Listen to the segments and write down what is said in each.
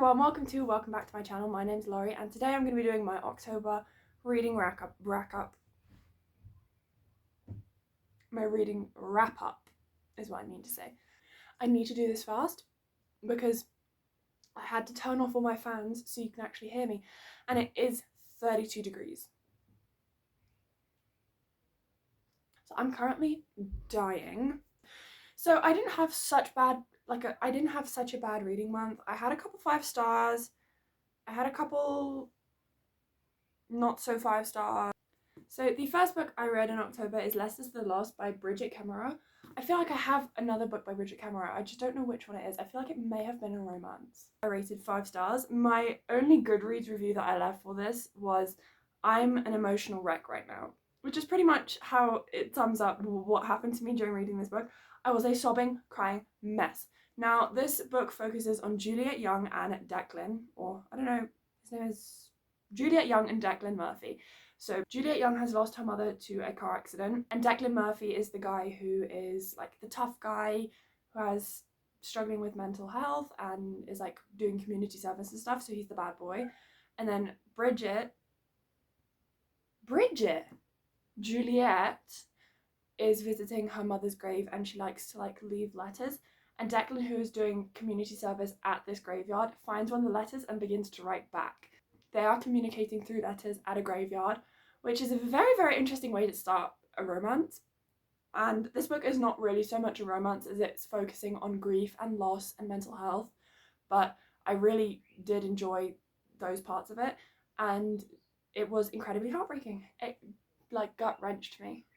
everyone, welcome back to my channel. My name's Laurie and today I'm going to be doing my October reading wrap up. My reading wrap up is what I mean to say. I need to do this fast because I had to turn off all my fans so you can actually hear me, and it is 32 degrees. So I'm currently dying. So I didn't have such a bad reading month. I had a couple 5 stars. I had a couple not so 5 stars. So the first book I read in October is Ler the Lost by Bridget Kemmerer. I feel like I have another book by Bridget Kemmerer. I just don't know which one it is. I feel like it may have been a romance. I rated 5 stars. My only Goodreads review that I left for this was, "I'm an emotional wreck right now," which is pretty much how it sums up what happened to me during reading this book. I was a sobbing, crying mess. Now, this book focuses on Juliet Young and Declan, or I don't know, his name is Juliet Young and Declan Murphy. So Juliet Young has lost her mother to a car accident, and Declan Murphy is the guy who is like the tough guy who has struggling with mental health and is like doing community service and stuff, so he's the bad boy. And then Juliet is visiting her mother's grave and she likes to like leave letters, and Declan, who is doing community service at this graveyard, finds one of the letters and begins to write back. They are communicating through letters at a graveyard, which is a very, very interesting way to start a romance. And this book is not really so much a romance as it's focusing on grief and loss and mental health, but I really did enjoy those parts of it, and it was incredibly heartbreaking. It like gut-wrenched me.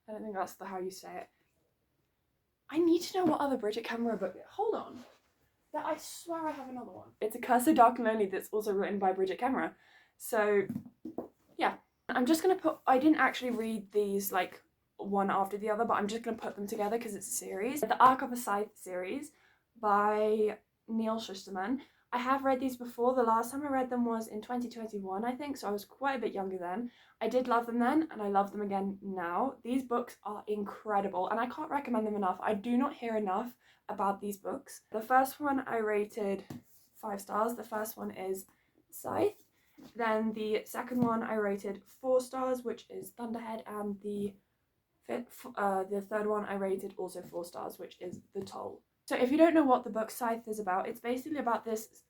I don't think that's how you say it. I need to know what other Bridget Kemmerer book. Hold on. I swear I have another one. It's A Curse So Dark and Lonely that's also written by Bridget Kemmerer. So, yeah. I'm just going to put... I didn't actually read these, like, one after the other, but I'm just going to put them together because it's a series. The Arc of a Scythe series by Neil Shusterman. I have read these before. The last time I read them was in 2021, I think, so I was quite a bit younger then. I did love them then, and I love them again now. These books are incredible, and I can't recommend them enough. I do not hear enough about these books. The first one I rated 5 stars. The first one is Scythe. Then the second one I rated 4 stars, which is Thunderhead, and the third one I rated also 4 stars, which is The Toll. So if you don't know what the book Scythe is about, it's basically about this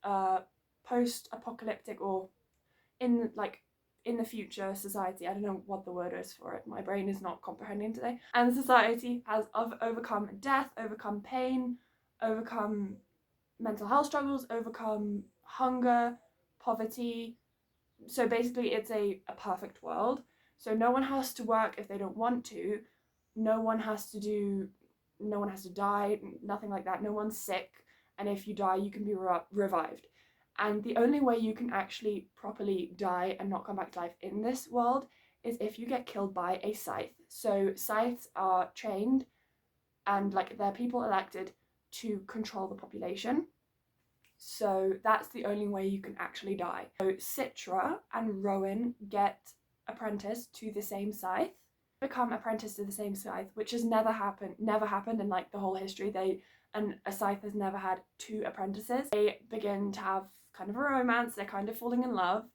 post-apocalyptic, or in the future society. I don't know what the word is for it. My brain is not comprehending today. And society has overcome death, overcome pain, overcome mental health struggles, overcome hunger, poverty. So basically it's a perfect world. So no one has to work if they don't want to. No one has to die, nothing like that. No one's sick, and if you die, you can be revived. And the only way you can actually properly die and not come back to life in this world is if you get killed by a scythe. So scythes are trained, and like they're people elected to control the population. So that's the only way you can actually die. So Citra and Rowan get apprenticed to the same scythe, become apprenticed to the same scythe, which has never happened in like the whole history. A scythe has never had 2 apprentices. They begin to have kind of a romance, they're kind of falling in love,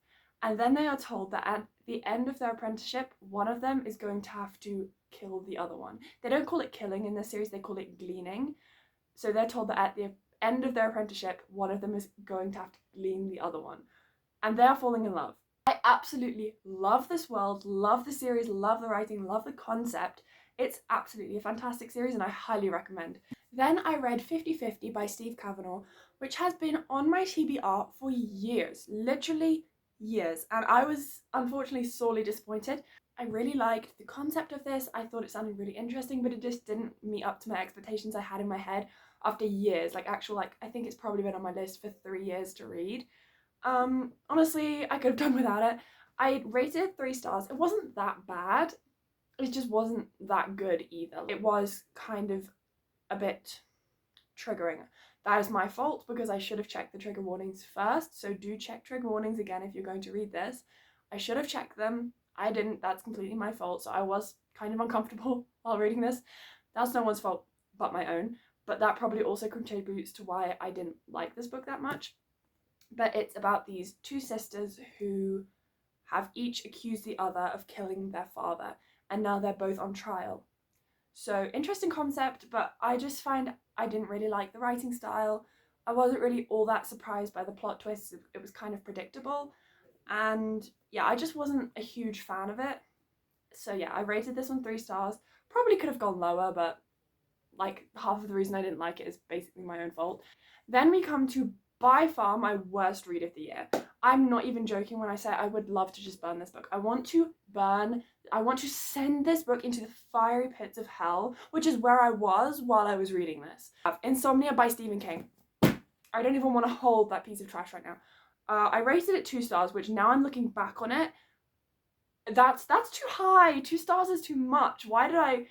and then they are told that at the end of their apprenticeship, one of them is going to have to kill the other one. They don't call it killing in this series, they call it gleaning. So they're told that at the end of their apprenticeship, one of them is going to have to glean the other one, and they are falling in love. I absolutely love this world, love the series, love the writing, love the concept. It's absolutely a fantastic series and I highly recommend. Then I read 50/50 by Steve Cavanaugh, which has been on my TBR for years, literally years, and I was unfortunately sorely disappointed. I really liked the concept of this. I thought it sounded really interesting, but it just didn't meet up to my expectations I had in my head after years. I think it's probably been on my list for 3 years to read. Honestly, I could have done without it. I rated 3 stars. It wasn't that bad. It just wasn't that good either. It was kind of a bit triggering. That is my fault because I should have checked the trigger warnings first. So do check trigger warnings again if you're going to read this. I should have checked them. I didn't. That's completely my fault. So I was kind of uncomfortable while reading this. That's no one's fault but my own. but that probably also contributes to why I didn't like this book that much. But it's about these two sisters who have each accused the other of killing their father, and now they're both on trial. So interesting concept, but I just find I didn't really like the writing style. I wasn't really all that surprised by the plot twists. It was kind of predictable, and yeah, I just wasn't a huge fan of it. So yeah, I rated this one 3 stars. Probably could have gone lower, but like half of the reason I didn't like it is basically my own fault. Then we come to by far my worst read of the year. I'm not even joking when I say I would love to just burn this book. I want to send this book into the fiery pits of hell, which is where I was while I was reading this. Insomnia by Stephen King. I don't even want to hold that piece of trash right now. I rated it 2 stars, which now I'm looking back on it, that's too high. 2 stars is too much. Why did I...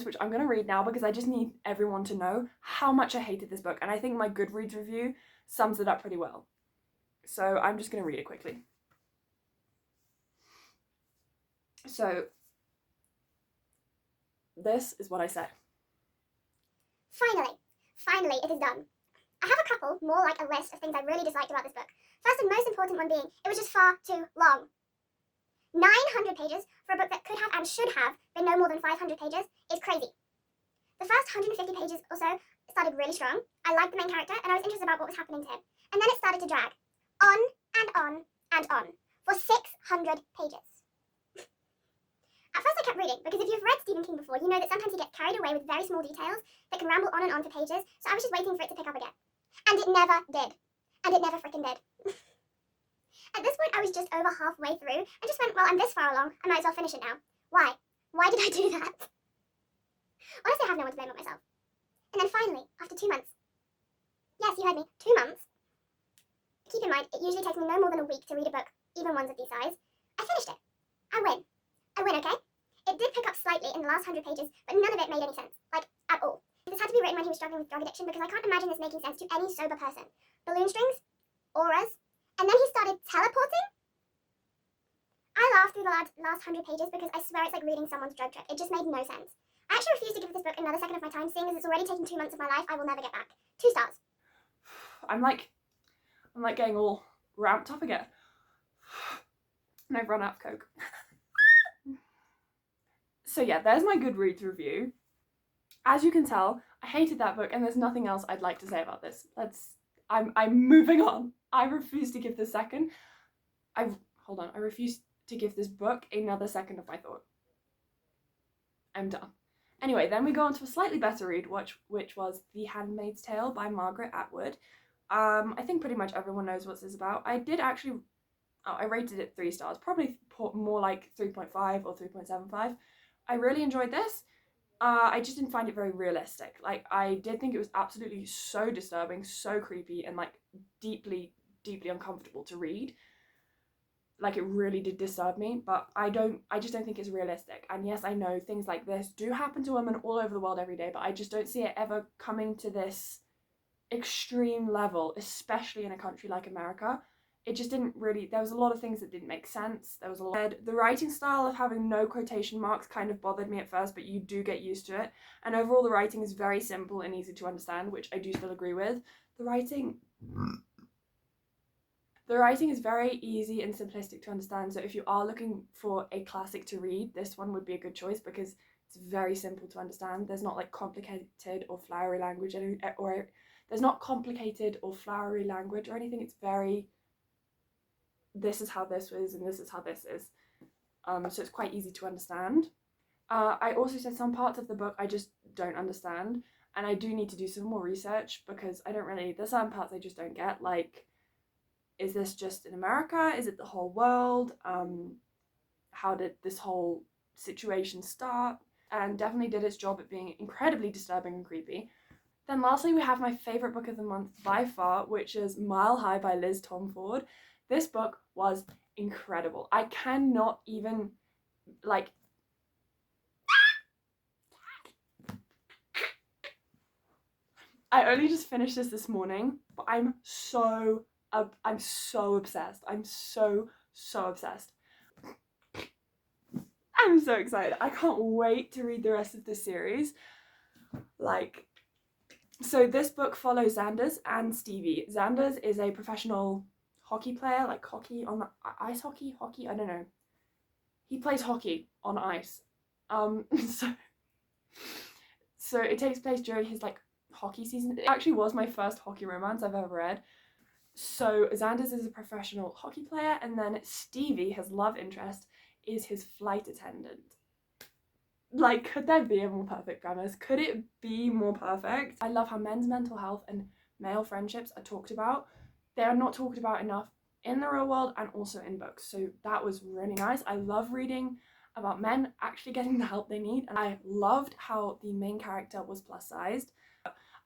Which I'm going to read now because I just need everyone to know how much I hated this book, and I think my Goodreads review sums it up pretty well. So I'm just going to read it quickly. So this is what I said. Finally, it is done. I have a couple, more like a list of things I really disliked about this book. First and most important one being, it was just far too long. 900 pages for a book that could have and should have been no more than 500 pages is crazy. The first 150 pages or so started really strong. I liked the main character and I was interested about what was happening to him. And then it started to drag on and on and on for 600 pages. At first I kept reading because if you've read Stephen King before, you know that sometimes he gets carried away with very small details that can ramble on and on for pages, so I was just waiting for it to pick up again. And it never did. And it never freaking did. At this point, I was just over halfway through and just went, well, I'm this far along, I might as well finish it now. Why? Why did I do that? Honestly, I have no one to blame but myself. And then finally, after 2 months, yes, you heard me, 2 months. Keep in mind, it usually takes me no more than a week to read a book, even ones of these size. I finished it. I win, okay? It did pick up slightly in the last 100 pages, but none of it made any sense, like, at all. This had to be written when he was struggling with drug addiction because I can't imagine this making sense to any sober person. Balloon strings, auras, and then he started teleporting? I laughed through the last 100 pages because I swear it's like reading someone's drug trip. It just made no sense. I actually refuse to give this book another second of my time, seeing as it's already taken 2 months of my life I will never get back. 2 stars. I'm like getting all ramped up again. And I've run out of Coke. So yeah, there's my Goodreads review. As you can tell, I hated that book and there's nothing else I'd like to say about this. I'm moving on. I refuse to give this second. I refuse to give this book another second of my thought. I'm done. Anyway, then we go on to a slightly better read, which was The Handmaid's Tale by Margaret Atwood. I think pretty much everyone knows what this is about. I rated it 3 stars, probably more like 3.5 or 3.75. I really enjoyed this. I just didn't find it very realistic. Like, I did think it was absolutely so disturbing, so creepy, and like deeply, deeply uncomfortable to read. Like, it really did disturb me, but I just don't think it's realistic. And yes, I know things like this do happen to women all over the world every day, but I just don't see it ever coming to this extreme level, especially in a country like America. It just didn't really, there was a lot of things that didn't make sense. There was a lot, the writing style of having no quotation marks kind of bothered me at first, but you do get used to it. And overall the writing is very simple and easy to understand, which I do still agree with. The writing is very easy and simplistic to understand, so if you are looking for a classic to read, this one would be a good choice because it's very simple to understand. There's not like complicated or flowery language, or there's not complicated or flowery language or anything. It's very, this is how this is and this is how this is. So it's quite easy to understand. I also said some parts of the book I just don't understand, and I do need to do some more research because there's some parts I just don't get, like, is this just in America? Is it the whole world? How did this whole situation start? And definitely did its job at being incredibly disturbing and creepy. Then lastly, we have my favourite book of the month by far, which is Mile High by Liz Tomford. This book was incredible. I cannot even, like... I only just finished this morning, but I'm so obsessed. I'm so obsessed. I'm so excited. I can't wait to read the rest of this series. Like, so this book follows Xander's and Stevie. Xander's is a professional hockey player, like hockey on the ice hockey, I don't know. He plays hockey on ice. So it takes place during his like hockey season. It actually was my first hockey romance I've ever read. So Xander's is a professional hockey player, and then Stevie, his love interest, is his flight attendant. Like, could there be a more perfect premise? Could it be more perfect? I love how men's mental health and male friendships are talked about. They are not talked about enough in the real world and also in books. So that was really nice. I love reading about men actually getting the help they need. And I loved how the main character was plus sized.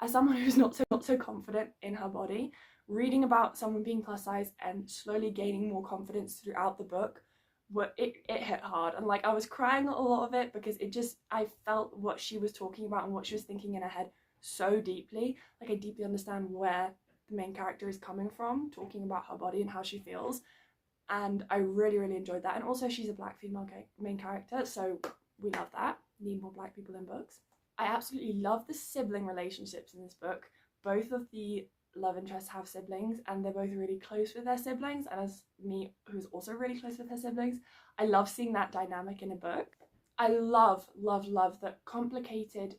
As someone who's not so confident in her body, reading about someone being plus size and slowly gaining more confidence throughout the book, it hit hard. And like, I was crying a lot of it because I felt what she was talking about and what she was thinking in her head so deeply. Like, I deeply understand where the main character is coming from, talking about her body and how she feels, and I really enjoyed that. And also, she's a black female main character, so we love that. Need more black people in books. I absolutely love the sibling relationships in this book. Both of the love interests have siblings, and they're both really close with their siblings, and as me, who's also really close with her siblings, I love seeing that dynamic in a book. I love that complicated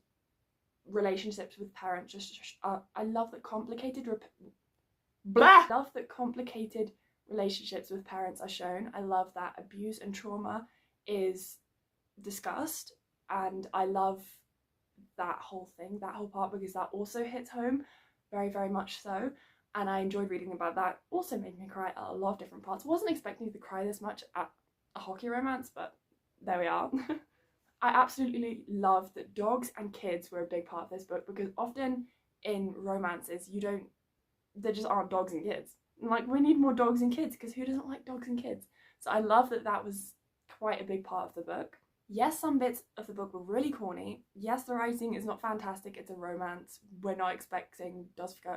relationships with parents I love that complicated relationships with parents are shown. I love that abuse and trauma is discussed, and I love that whole part, because that also hits home very much so, and I enjoyed reading about that. Also made me cry at a lot of different parts. Wasn't expecting to cry this much at a hockey romance, but there we are. I absolutely love that dogs and kids were a big part of this book, because often in romances there just aren't dogs and kids. Like, we need more dogs and kids, because who doesn't like dogs and kids? So I love that was quite a big part of the book. Yes, some bits of the book were really corny. Yes, the writing is not fantastic. It's a romance. We're not expecting Dostoevsky.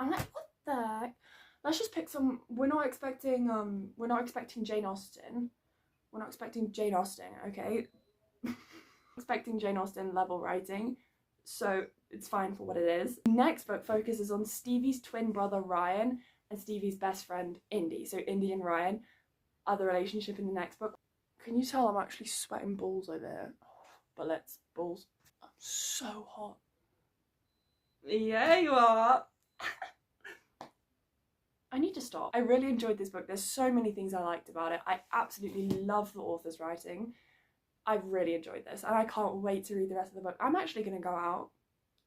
I'm like, what the heck? Let's just pick some. We're not expecting Jane Austen. We're not expecting Jane Austen, okay? Expecting Jane Austen level writing, so it's fine for what it is. The next book focuses on Stevie's twin brother Ryan and Stevie's best friend Indy. So Indy and Ryan are the relationship in the next book. Can you tell I'm actually sweating balls over here? Bullets, balls. I'm so hot. Yeah, you are. I need to stop. I really enjoyed this book. There's so many things I liked about it. I absolutely love the author's writing. I really enjoyed this, and I can't wait to read the rest of the book. I'm actually going to go out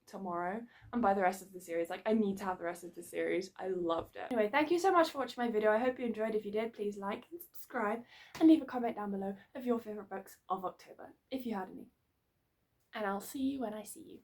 tomorrow and buy the rest of the series. Like, I need to have the rest of the series. I loved it. Anyway, thank you so much for watching my video. I hope you enjoyed. If you did, please like and subscribe, and leave a comment down below of your favourite books of October, if you had any. And I'll see you when I see you.